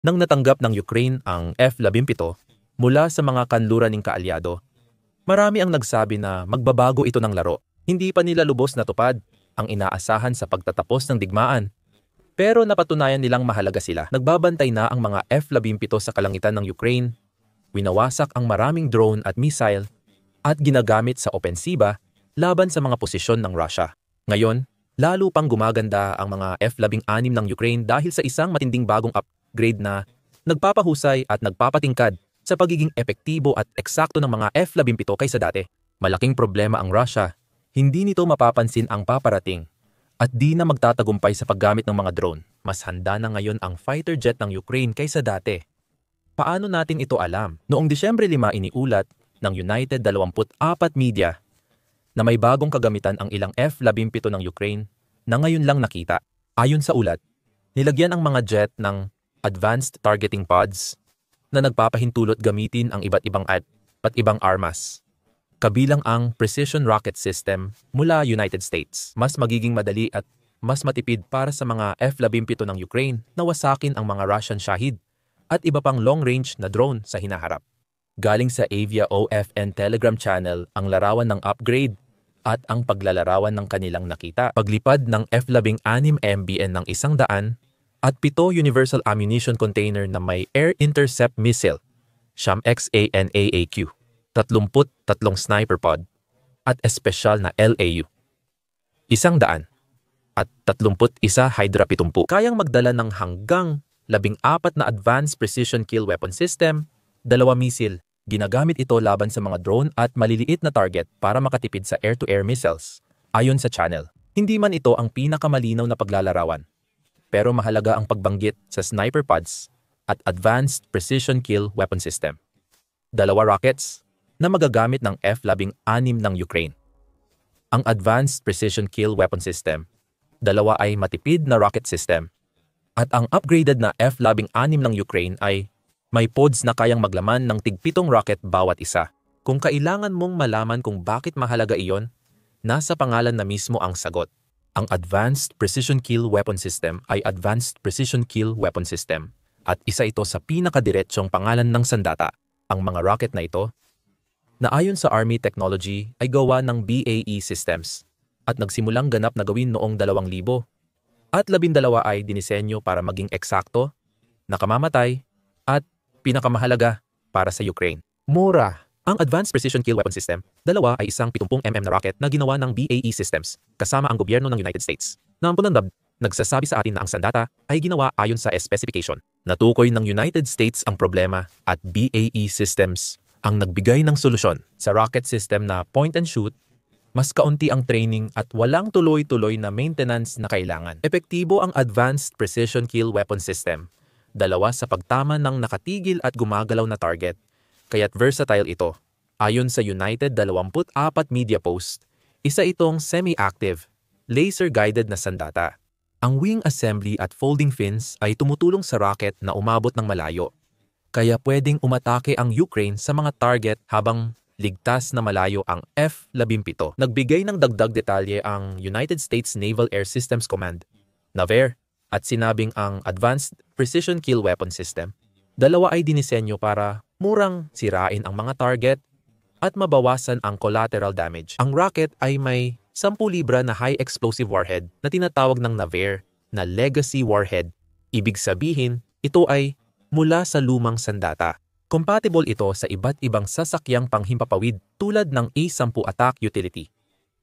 Nang natanggap ng Ukraine ang F-17 mula sa mga kanluran ng kaalyado, marami ang nagsabi na magbabago ito ng laro. Hindi pa nila lubos na tupad ang inaasahan sa pagtatapos ng digmaan. Pero napatunayan nilang mahalaga sila. Nagbabantay na ang mga F-17 sa kalangitan ng Ukraine, winawasak ang maraming drone at missile, at ginagamit sa opensiba laban sa mga posisyon ng Russia. Ngayon, lalo pang gumaganda ang mga F-16 ng Ukraine dahil sa isang matinding bagong upgrade na nagpapahusay at nagpapatingkad sa pagiging epektibo at eksakto ng mga F-17 kaysa dati. Malaking problema ang Russia. Hindi nito mapapansin ang paparating at di na magtatagumpay sa paggamit ng mga drone. Mas handa na ngayon ang fighter jet ng Ukraine kaysa dati. Paano natin ito alam? Noong Disyembre 5 iniulat ng United 24 Media na may bagong kagamitan ang ilang F-17 ng Ukraine na ngayon lang nakita. Ayon sa ulat, nilagyan ang mga jet ng advanced targeting pods na nagpapahintulot gamitin ang iba't ibang armas. Kabilang ang precision rocket system mula United States. Mas magiging madali at mas matipid para sa mga F-17 ng Ukraine na wasakin ang mga Russian Shahid at iba pang long-range na drone sa hinaharap. Galing sa Avia OFN Telegram channel ang larawan ng upgrade at ang paglalarawan ng kanilang nakita. Paglipad ng F-16 MBN ng 100 at 7 Universal Ammunition Container na may Air Intercept Missile, SAM-X-ANAAQ, 33 sniper pod, at espesyal na LAU, 100 at 31 Hydra 70. Kayang magdala ng hanggang 14 na Advanced Precision Kill Weapon System, 2 misil. Ginagamit ito laban sa mga drone at maliliit na target para makatipid sa air-to-air missiles. Ayon sa channel, hindi man ito ang pinakamalinaw na paglalarawan. Pero mahalaga ang pagbanggit sa sniper pods at Advanced Precision Kill Weapon System. 2 rockets na magagamit ng F-16 ng Ukraine. Ang Advanced Precision Kill Weapon System, 2 ay matipid na rocket system. At ang upgraded na F-16 ng Ukraine ay may pods na kayang maglaman ng tig-7 rocket bawat isa. Kung kailangan mong malaman kung bakit mahalaga iyon, nasa pangalan na mismo ang sagot. Ang Advanced Precision Kill Weapon System ay Advanced Precision Kill Weapon System at isa ito sa pinakadiretsong pangalan ng sandata. Ang mga rocket na ito, na ayon sa Army Technology ay gawa ng BAE Systems at nagsimulang ganap na gawin noong 2000 at 12 ay dinisenyo para maging eksakto, nakamamatay, at pinakamahalaga para sa Ukraine. Mura! Ang Advanced Precision Kill Weapon System, 2 ay isang 70mm na rocket na ginawa ng BAE Systems kasama ang gobyerno ng United States. Nagsasabi sa atin na ang sandata ay ginawa ayon sa specification. Natukoy ng United States ang problema at BAE Systems ang nagbigay ng solusyon. Sa rocket system na point and shoot, mas kaunti ang training at walang tuloy-tuloy na maintenance na kailangan. Epektibo ang Advanced Precision Kill Weapon System, 2 sa pagtama ng nakatigil at gumagalaw na target, kaya't versatile ito. Ayon sa United 24 Media Post, isa itong semi-active, laser-guided na sandata. Ang wing assembly at folding fins ay tumutulong sa rocket na umabot ng malayo, kaya pwedeng umatake ang Ukraine sa mga target habang ligtas na malayo ang F-17. Nagbigay ng dagdag detalye ang United States Naval Air Systems Command, NAVAIR, at sinabing ang Advanced Precision Kill Weapon System, 2 ay dinisenyo para murang sirain ang mga target at mabawasan ang collateral damage. Ang rocket ay may 10 libra na high explosive warhead na tinatawag ng NAVAIR na Legacy Warhead. Ibig sabihin, ito ay mula sa lumang sandata. Compatible ito sa iba't ibang sasakyang panghimpapawid tulad ng A-10 Attack Utility,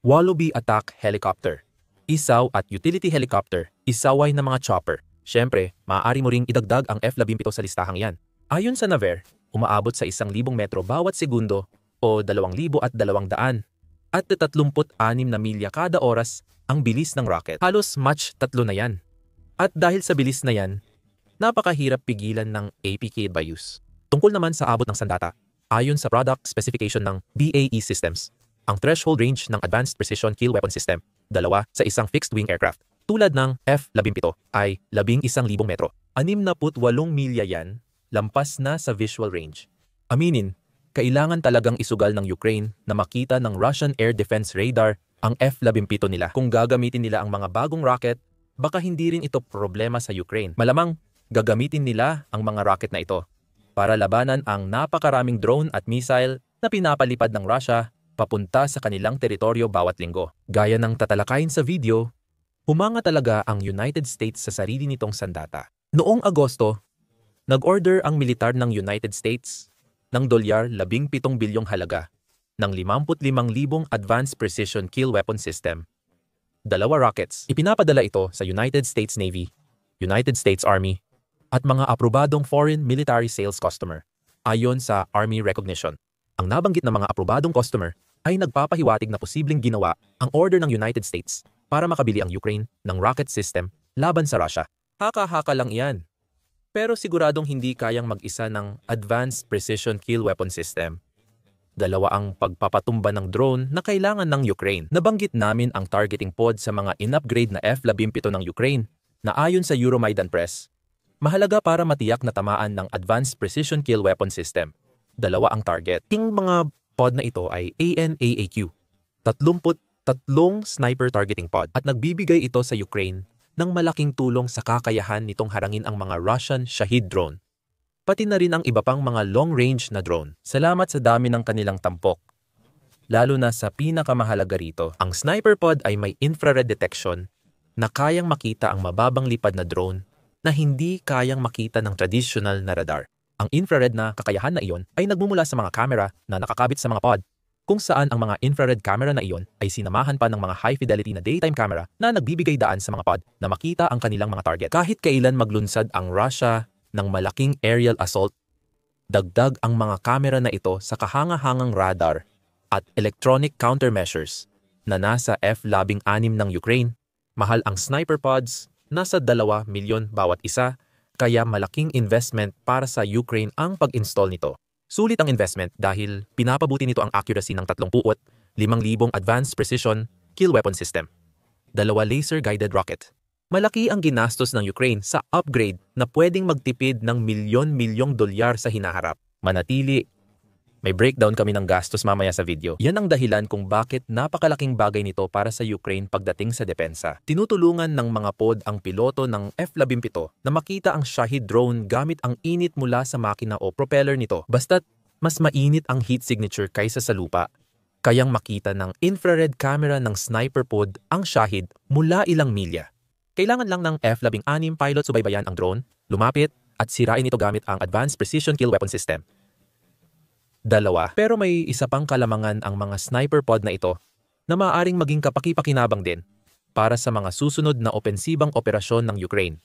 Wallaby Attack Helicopter, isaw at utility helicopter, isaway na mga chopper. Siyempre, maaari mo ring idagdag ang F-17 sa listahang yan. Ayon sa NAVAIR, umaabot sa 1,000 metro bawat segundo o 2,200 at 36 na milya kada oras ang bilis ng rocket. Halos match 3 na yan. At dahil sa bilis na yan, napakahirap pigilan ng APK by use. Tungkol naman sa abot ng sandata, ayon sa product specification ng BAE Systems, ang threshold range ng Advanced Precision Kill Weapon System, 2 sa isang fixed-wing aircraft, tulad ng F-17 ay 11,000 metro. 68 milya yan, lampas na sa visual range. Aminin, kailangan talagang isugal ng Ukraine na makita ng Russian Air Defense Radar ang F-17 nila. Kung gagamitin nila ang mga bagong rocket, baka hindi rin ito problema sa Ukraine. Malamang Gagamitin nila ang mga rocket na ito para labanan ang napakaraming drone at missile na pinapalipad ng Russia papunta sa kanilang teritoryo bawat linggo. Gaya ng tatalakayin sa video, humanga talaga ang United States sa sarili nitong sandata. Noong Agosto, nag-order ang militar ng United States ng $17 bilyong halaga ng 55,000 Advanced Precision Kill Weapon System. 2 rockets. Ipinapadala ito sa United States Navy, United States Army, at mga aprobadong foreign military sales customer ayon sa Army Recognition. Ang nabanggit na mga aprobadong customer ay nagpapahiwatig na posibleng ginawa ang order ng United States para makabili ang Ukraine ng rocket system laban sa Russia. Haka-haka lang iyan. Pero siguradong hindi kayang mag-isa ng Advanced Precision Kill Weapon System. 2 ang pagpapatumba ng drone na kailangan ng Ukraine. Nabanggit namin ang targeting pod sa mga in-upgrade na F-17 ng Ukraine na ayon sa Euromaidan Press, mahalaga para matiyak na tamaan ng Advanced Precision Kill Weapon System. 2 ang target. Yung mga pod na ito ay AN/AAQ, 33 sniper targeting pod, at nagbibigay ito sa Ukraine ng malaking tulong sa kakayahan nitong harangin ang mga Russian Shahid drone, pati na rin ang iba pang mga long-range na drone. Salamat sa dami ng kanilang tampok. Lalo na sa pinakamahalaga rito, ang sniper pod ay may infrared detection na kayang makita ang mababang lipad na drone na hindi kayang makita ng traditional na radar. Ang infrared na kakayahan na iyon ay nagmumula sa mga camera na nakakabit sa mga pod, kung saan ang mga infrared camera na iyon ay sinamahan pa ng mga high-fidelity na daytime camera na nagbibigay daan sa mga pod na makita ang kanilang mga target. Kahit kailan maglunsad ang Russia ng malaking aerial assault, dagdag ang mga kamera na ito sa kahanga-hangang radar at electronic countermeasures na nasa F-16 ng Ukraine. Mahal ang sniper pods, nasa 2 milyon bawat isa, kaya malaking investment para sa Ukraine ang pag-install nito. Sulit ang investment dahil pinapabuti nito ang accuracy ng 35,000 Advanced Precision Kill Weapon System. 2 laser-guided rocket. Malaki ang ginastos ng Ukraine sa upgrade na pwedeng magtipid ng milyon-milyong dolyar sa hinaharap. Manatili. May breakdown kami ng gastos mamaya sa video. Yan ang dahilan kung bakit napakalaking bagay nito para sa Ukraine pagdating sa depensa. Tinutulungan ng mga pod ang piloto ng F-17 na makita ang Shahid drone gamit ang init mula sa makina o propeller nito. Basta't mas mainit ang heat signature kaysa sa lupa, kayang makita ng infrared camera ng sniper pod ang Shahid mula ilang milya. Kailangan lang ng F-16 pilot subaybayan ang drone, lumapit, at sirain ito gamit ang Advanced Precision Kill Weapon System. 2. Pero may isa pang kalamangan ang mga sniper pod na ito na maaaring maging kapaki-pakinabang din para sa mga susunod na opensibang operasyon ng Ukraine.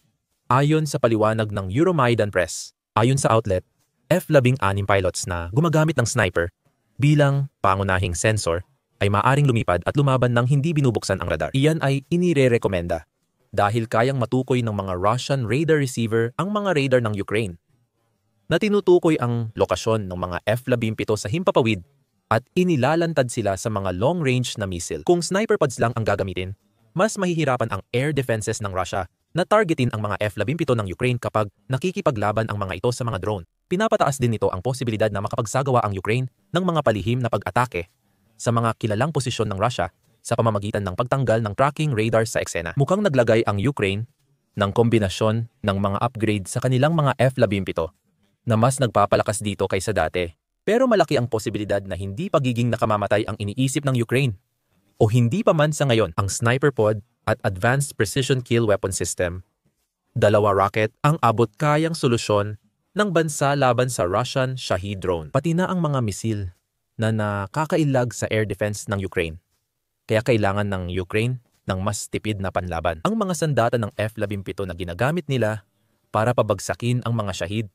Ayon sa paliwanag ng Euromaidan Press, ayon sa outlet, F-16 pilots na gumagamit ng sniper bilang pangunahing sensor ay maaaring lumipad at lumaban ng hindi binubuksan ang radar. Iyan ay inire-rekomenda dahil kayang matukoy ng mga Russian radar receiver ang mga radar ng Ukraine na tinutukoy ang lokasyon ng mga F-17 sa himpapawid at inilalantad sila sa mga long-range na missile. Kung sniper pods lang ang gagamitin, mas mahihirapan ang air defenses ng Russia na targetin ang mga F-17 ng Ukraine kapag nakikipaglaban ang mga ito sa mga drone. Pinapataas din nito ang posibilidad na makapagsagawa ang Ukraine ng mga palihim na pag-atake sa mga kilalang posisyon ng Russia sa pamamagitan ng pagtanggal ng tracking radar sa eksena. Mukhang naglagay ang Ukraine ng kombinasyon ng mga upgrade sa kanilang mga F-17 na mas nagpapalakas dito kaysa dati. Pero malaki ang posibilidad na hindi pagiging nakamamatay ang iniisip ng Ukraine o hindi pa man sa ngayon ang sniper pod at Advanced Precision Kill Weapon System. 2 rocket ang abot-kayang solusyon ng bansa laban sa Russian Shahid drone, pati na ang mga misil na nakakailag sa air defense ng Ukraine. Kaya kailangan ng Ukraine ng mas tipid na panlaban. Ang mga sandata ng F-17 na ginagamit nila para pabagsakin ang mga Shahid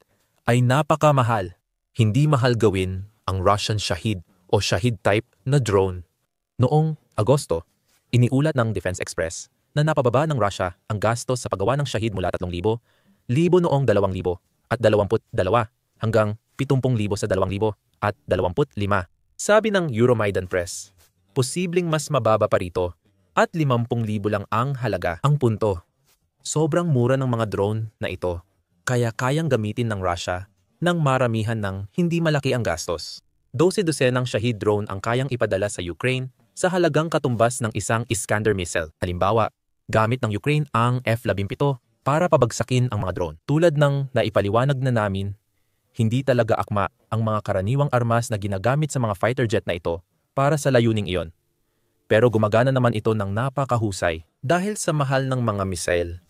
ay napakamahal. Hindi mahal gawin ang Russian Shahid o Shahid type na drone. Noong Agosto, iniulat ng Defense Express na napababa ng Russia ang gastos sa paggawa ng Shahid mula 3,000 noong 2,000 at 22 hanggang 70,000 sa 2,000 at 25. Sabi ng Euromaidan Press, posibleng mas mababa pa rito at 50,000 lang ang halaga. Ang punto, sobrang mura ng mga drone na ito kaya kayang gamitin ng Russia ng maramihan ng hindi malaki ang gastos. 12 ng Shahid drone ang kayang ipadala sa Ukraine sa halagang katumbas ng isang Iskander missile. Halimbawa, gamit ng Ukraine ang F-17 para pabagsakin ang mga drone. Tulad ng naipaliwanag na namin, hindi talaga akma ang mga karaniwang armas na ginagamit sa mga fighter jet na ito para sa layuning iyon. Pero gumagana naman ito ng napakahusay dahil sa mahal ng mga missile.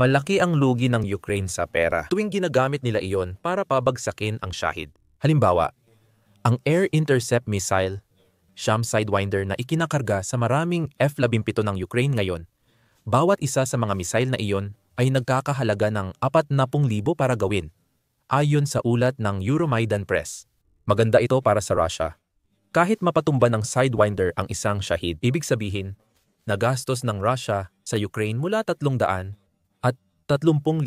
Malaki ang lugi ng Ukraine sa pera tuwing ginagamit nila iyon para pabagsakin ang Shahid. Halimbawa, ang Air Intercept Missile, Sham Sidewinder na ikinakarga sa maraming F-17 ng Ukraine ngayon, bawat isa sa mga missile na iyon ay nagkakahalaga ng 40,000 para gawin, ayon sa ulat ng Euromaidan Press. Maganda ito para sa Russia. Kahit mapatumba ng Sidewinder ang isang Shahid, ibig sabihin, nagastos ng Russia sa Ukraine mula 300 at 30,000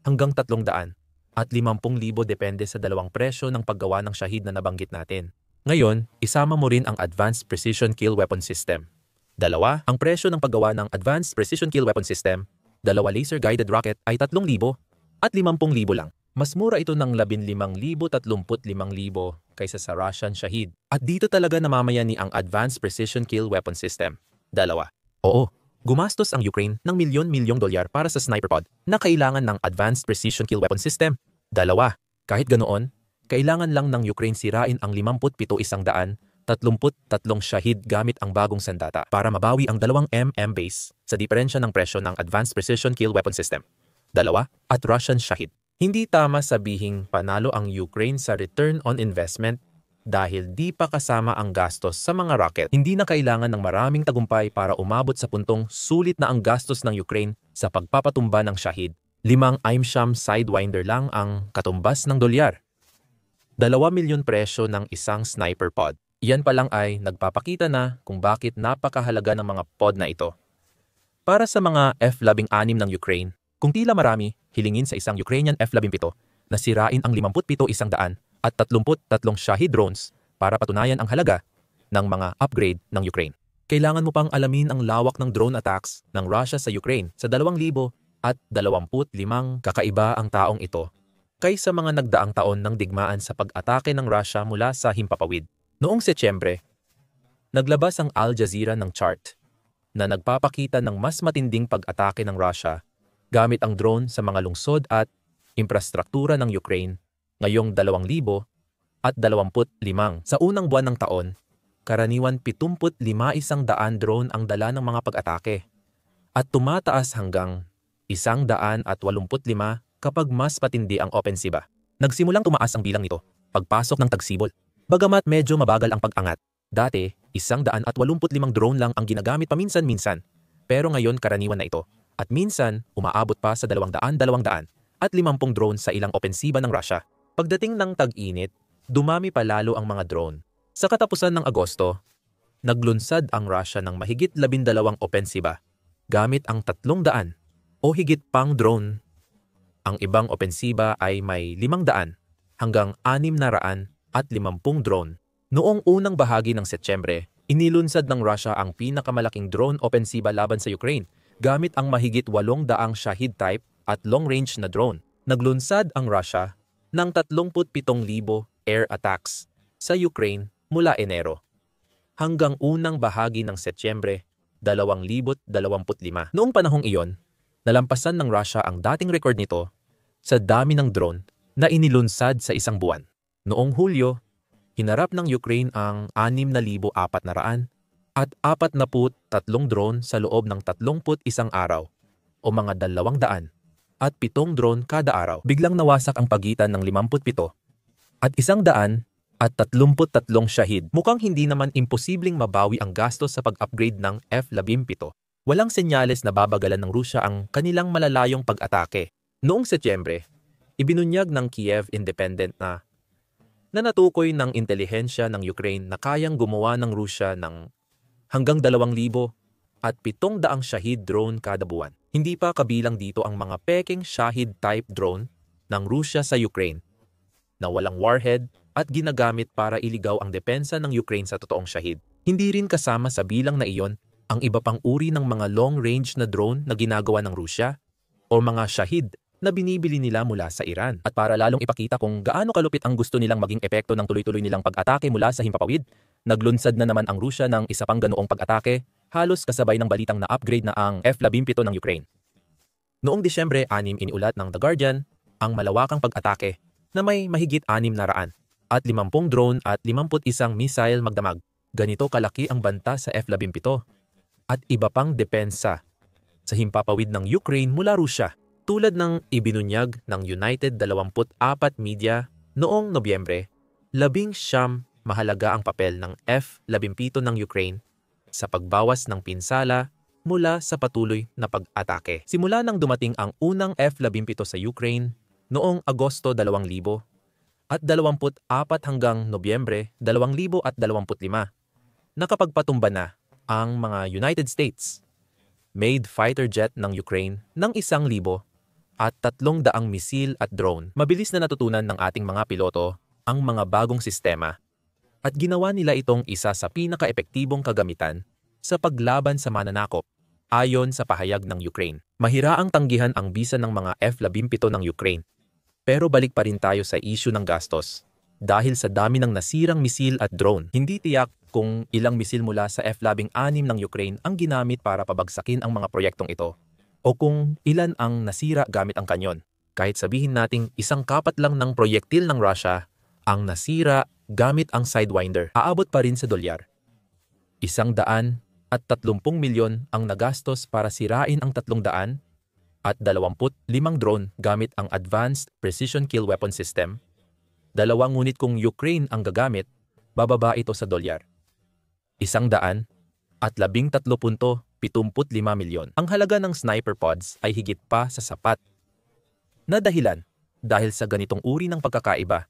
hanggang 300 at 50,000 depende sa dalawang presyo ng paggawa ng Shahid na nabanggit natin. Ngayon, isama mo rin ang Advanced Precision Kill Weapon System. Dalawa, ang presyo ng paggawa ng Advanced Precision Kill Weapon System, dalawa laser-guided rocket ay 3,000 at 50,000 lang. Mas mura ito ng 15,000 at 35,000 kaysa sa Russian Shahid. At dito talaga namamayani ang Advanced Precision Kill Weapon System. Dalawa. Oo, gumastos ang Ukraine ng milyon-milyong dolyar para sa sniper pod na kailangan ng Advanced Precision Kill Weapon System. Dalawa. Kahit ganoon, kailangan lang ng Ukraine sirain ang 57,133 Shahid gamit ang bagong sandata para mabawi ang 2 base sa diferensya ng presyo ng Advanced Precision Kill Weapon System. Dalawa. At Russian Shahid. Hindi tama sabihing panalo ang Ukraine sa return on investment dahil di pa kasama ang gastos sa mga rocket. Hindi na kailangan ng maraming tagumpay para umabot sa puntong sulit na ang gastos ng Ukraine sa pagpapatumba ng Shahid. 5 Sham Sidewinder lang ang katumbas ng dolyar. 2 milyon presyo ng isang sniper pod. Iyan pa lang ay nagpapakita na kung bakit napakahalaga ng mga pod na ito. Para sa mga F-16 ng Ukraine, kung tila marami, hilingin sa isang Ukrainian F-17 na sirain ang 57,100 at 33 Shahid drones para patunayan ang halaga ng mga upgrade ng Ukraine. Kailangan mo pang alamin ang lawak ng drone attacks ng Russia sa Ukraine sa 2,025 kakaiba ang taong ito kaysa mga nagdaang taon ng digmaan sa pag-atake ng Russia mula sa himpapawid. Noong Setyembre, naglabas ang Al Jazeera ng chart na nagpapakita ng mas matinding pag-atake ng Russia gamit ang drone sa mga lungsod at infrastruktura ng Ukraine ngayong 2025. Sa unang buwan ng taon, karaniwan 75,100 drone ang dala ng mga pag-atake at tumataas hanggang 185 kapag mas patindi ang opensiba. Nagsimulang tumaas ang bilang nito pagpasok ng tagsibol. Bagamat medyo mabagal ang pag-angat, dati 185 drone lang ang ginagamit paminsan-minsan, pero ngayon karaniwan na ito. At minsan, umaabot pa sa 200 at 50 drone sa ilang opensiba ng Russia. Pagdating ng tag-init, dumami pa lalo ang mga drone. Sa katapusan ng Agosto, naglunsad ang Russia ng mahigit 12 opensiba gamit ang 300 o higit pang drone. Ang ibang opensiba ay may 500 hanggang 650 drone. Noong unang bahagi ng Setyembre, inilunsad ng Russia ang pinakamalaking drone opensiba laban sa Ukraine gamit ang mahigit 800 Shahid type at long-range na drone. Naglunsad ang Russia ng 37,000 air attacks sa Ukraine mula Enero hanggang unang bahagi ng Setyembre 2025. Noong panahong iyon, nalampasan ng Russia ang dating record nito sa dami ng drone na inilunsad sa isang buwan. Noong Hulyo, hinarap ng Ukraine ang 6,400 at 43 drone sa loob ng 31 araw o mga 200 at 7 drone kada araw. Biglang nawasak ang pagitan ng 57 at 133 Shahid. Mukhang hindi naman imposibleng mabawi ang gastos sa pag-upgrade ng F-17. Walang senyales na babagalan ng Rusya ang kanilang malalayong pag-atake. Noong Setyembre, ibinunyag ng Kiev Independent na natukoy ng intelihensya ng Ukraine na kayang gumawa ng Rusya ng hanggang 2,000 at 700 Shahid drone kada buwan. Hindi pa kabilang dito ang mga peking Shahid type drone ng Rusya sa Ukraine na walang warhead at ginagamit para iligaw ang depensa ng Ukraine sa totoong Shahid. Hindi rin kasama sa bilang na iyon ang iba pang uri ng mga long-range na drone na ginagawa ng Rusya o mga Shahid na binibili nila mula sa Iran. At para lalong ipakita kung gaano kalupit ang gusto nilang maging epekto ng tuloy-tuloy nilang pag-atake mula sa himpapawid, naglunsad na naman ang Rusya ng isa pang ganoong pag-atake, halos kasabay ng balitang na-upgrade na ang F-17 ng Ukraine. Noong Disyembre 6 iniulat ng The Guardian ang malawakang pag-atake na may mahigit 600 at 50 drone at 51 missile magdamag. Ganito kalaki ang banta sa F-17 at iba pang depensa sa himpapawid ng Ukraine mula Rusya, tulad ng ibinunyag ng United 24 Media noong Nobyembre. 19 mahalaga ang papel ng F-17 ng Ukraine sa pagbawas ng pinsala mula sa patuloy na pag-atake. Simula nang dumating ang unang F-17 sa Ukraine noong Agosto 2000 at 24 hanggang Nobyembre 2025, nakapagpatumba na ang mga United States made fighter jet ng Ukraine ng 1,000 at 300 misil at drone. Mabilis na natutunan ng ating mga piloto ang mga bagong sistema at ginawa nila itong isa sa pinaka-epektibong kagamitan sa paglaban sa mananakop, ayon sa pahayag ng Ukraine. Mahiraang tanggihan ang bisa ng mga F-17 ng Ukraine. Pero balik pa rin tayo sa issue ng gastos. Dahil sa dami ng nasirang misil at drone, hindi tiyak kung ilang misil mula sa F-16 ng Ukraine ang ginamit para pabagsakin ang mga proyektong ito, o kung ilan ang nasira gamit ang kanyon. Kahit sabihin nating isang kapat lang ng proyektil ng Russia ang nasira gamit ang Sidewinder, aabot pa rin sa dolyar. 130 milyon ang nagastos para sirain ang 300 at 25 drone gamit ang Advanced Precision Kill Weapon System. Ngunit kung Ukraine ang gagamit, bababa ito sa dolyar. 113.75 milyon. Ang halaga ng sniper pods ay higit pa sa sapat na dahilan dahil sa ganitong uri ng pagkakaiba.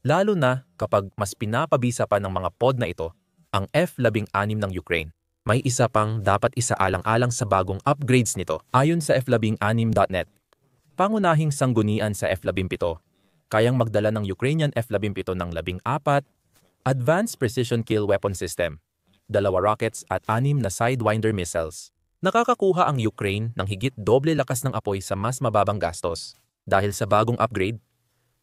Lalo na kapag mas pinapabisa pa ng mga pod na ito ang F-16 ng Ukraine. May isa pang dapat isaalang-alang sa bagong upgrades nito. Ayon sa F16.net, pangunahing sanggunian sa F-17, kayang magdala ng Ukrainian F-17 ng 14 Advanced Precision Kill Weapon System, 2 rockets at 6 na Sidewinder missiles. Nakakakuha ang Ukraine ng higit doble lakas ng apoy sa mas mababang gastos. Dahil sa bagong upgrade,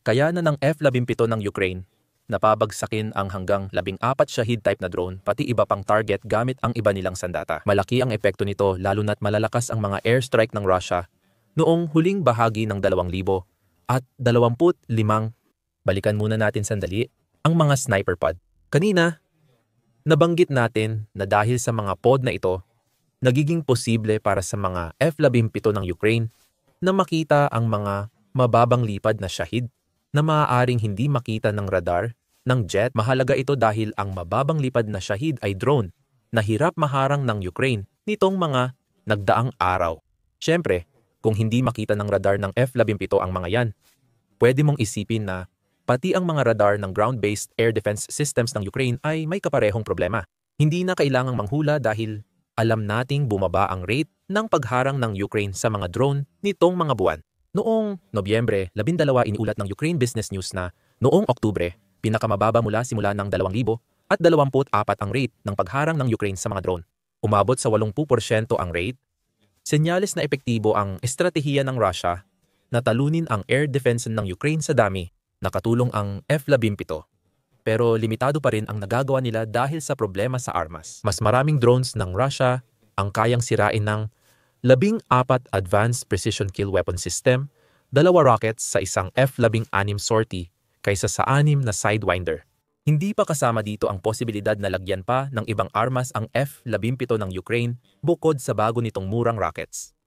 kaya na ng F-17 ng Ukraine napabagsakin ang hanggang 14 Shahid type na drone pati iba pang target gamit ang iba nilang sandata. Malaki ang epekto nito lalo na't malalakas ang mga airstrike ng Russia noong huling bahagi ng 2000 at 25. Balikan muna natin sandali ang mga sniper pod. Kanina, nabanggit natin na dahil sa mga pod na ito, nagiging posible para sa mga F-17 ng Ukraine na makita ang mga mababang lipad na Shahid na maaaring hindi makita ng radar ng jet. Mahalaga ito dahil ang mababang lipad na Shahid ay drone na hirap maharang ng Ukraine nitong mga nagdaang araw. Siyempre, kung hindi makita ng radar ng F-17 ang mga yan, pwede mong isipin na pati ang mga radar ng ground-based air defense systems ng Ukraine ay may kaparehong problema. Hindi na kailangang manghula dahil alam nating bumaba ang rate ng pagharang ng Ukraine sa mga drone nitong mga buwan. Noong Nobyembre 12 iniulat ng Ukraine Business News na noong Oktubre, pinakamababa simula ng 2,000 at 24 ang rate ng pagharang ng Ukraine sa mga drone. Umabot sa 80% ang rate. Senyales na epektibo ang estratehiya ng Russia na talunin ang air defense ng Ukraine sa dami. Nakatulong ang F-17. Pero limitado pa rin ang nagagawa nila dahil sa problema sa armas. Mas maraming drones ng Russia ang kayang sirain ng 14 Advanced Precision Kill Weapon System, 2 rockets sa isang F-16 sortie kaysa sa 6 na Sidewinder. Hindi pa kasama dito ang posibilidad na lagyan pa ng ibang armas ang F-17 ng Ukraine bukod sa bago nitong murang rockets.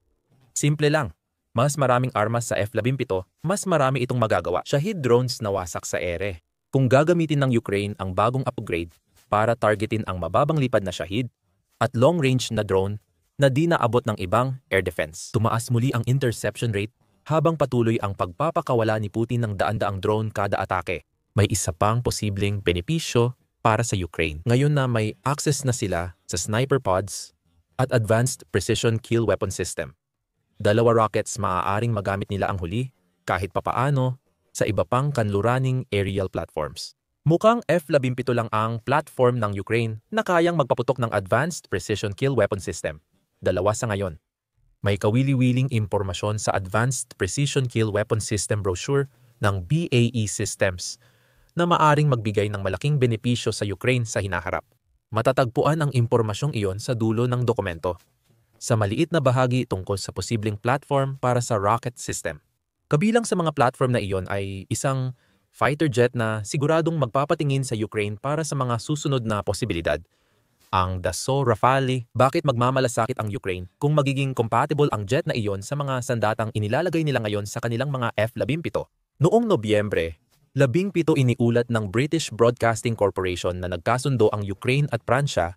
Simple lang, mas maraming armas sa F-17, mas marami itong magagawa. Shahid drones na wasak sa ere. Kung gagamitin ng Ukraine ang bagong upgrade para targetin ang mababang lipad na Shahid at long-range na drone na di naabot ng ibang air defense. Tumaas muli ang interception rate habang patuloy ang pagpapakawala ni Putin ng daan-daang drone kada atake. May isa pang posibleng benepisyo para sa Ukraine. Ngayon na may access na sila sa sniper pods at advanced precision kill weapon system. 2 rockets maaaring magamit nila ang huli kahit papaano sa iba pang kanluraning aerial platforms. Mukhang F-17 lang ang platform ng Ukraine na kayang magpaputok ng advanced precision kill weapon system. 2 sa ngayon. May kawili-wiling impormasyon sa Advanced Precision Kill Weapon System brochure ng BAE Systems na maaring magbigay ng malaking benepisyo sa Ukraine sa hinaharap. Matatagpuan ang impormasyong iyon sa dulo ng dokumento. sa maliit na bahagi tungkol sa posibleng platform para sa rocket system. Kabilang sa mga platform na iyon ay isang fighter jet na siguradong magpapatingin sa Ukraine para sa mga susunod na posibilidad. Ang Dassault Rafale, bakit magmamalasakit ang Ukraine kung magiging compatible ang jet na iyon sa mga sandatang inilalagay nila ngayon sa kanilang mga F-17? Noong Nobyembre, 17 iniulat ng British Broadcasting Corporation na nagkasundo ang Ukraine at Pransya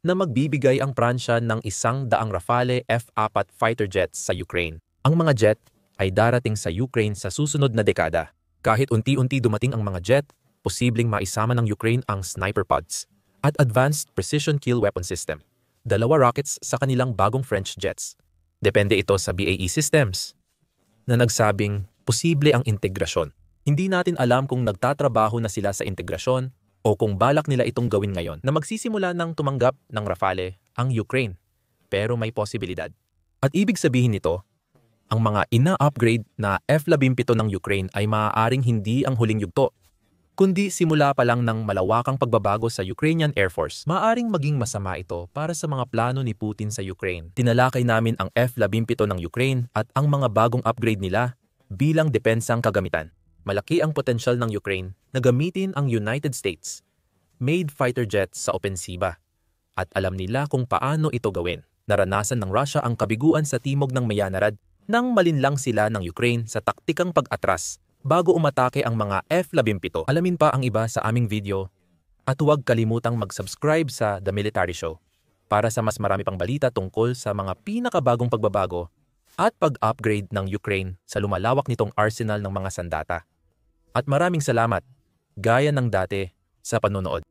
na magbibigay ang Pransya ng 100 Rafale F-4 fighter jets sa Ukraine. Ang mga jet ay darating sa Ukraine sa susunod na dekada. Kahit unti-unti dumating ang mga jet, posibleng maisama ng Ukraine ang sniper pods at advanced precision kill weapon system. 2 rockets sa kanilang bagong French jets. Depende ito sa BAE Systems na nagsabing posible ang integrasyon. Hindi natin alam kung nagtatrabaho na sila sa integrasyon o kung balak nila itong gawin ngayon na magsisimula ng tumanggap ng Rafale ang Ukraine. Pero may posibilidad. At ibig sabihin nito, ang mga ina-upgrade na F-17 ng Ukraine ay maaaring hindi ang huling yugto, kundi simula pa lang ng malawakang pagbabago sa Ukrainian Air Force. Maaaring maging masama ito para sa mga plano ni Putin sa Ukraine. Tinalakay namin ang F-17 ng Ukraine at ang mga bagong upgrade nila bilang depensang kagamitan. Malaki ang potensyal ng Ukraine na gamitin ang United States-made fighter jets sa opensiba. At alam nila kung paano ito gawin. Naranasan ng Russia ang kabiguan sa timog ng Mayanarad nang malinlang sila ng Ukraine sa taktikang pag-atras bago umatake ang mga F-17. Alamin pa ang iba sa aming video at huwag kalimutang mag-subscribe sa The Military Show para sa mas marami pang balita tungkol sa mga pinakabagong pagbabago at pag-upgrade ng Ukraine sa lumalawak nitong arsenal ng mga sandata. At maraming salamat, gaya ng dati, sa panonood.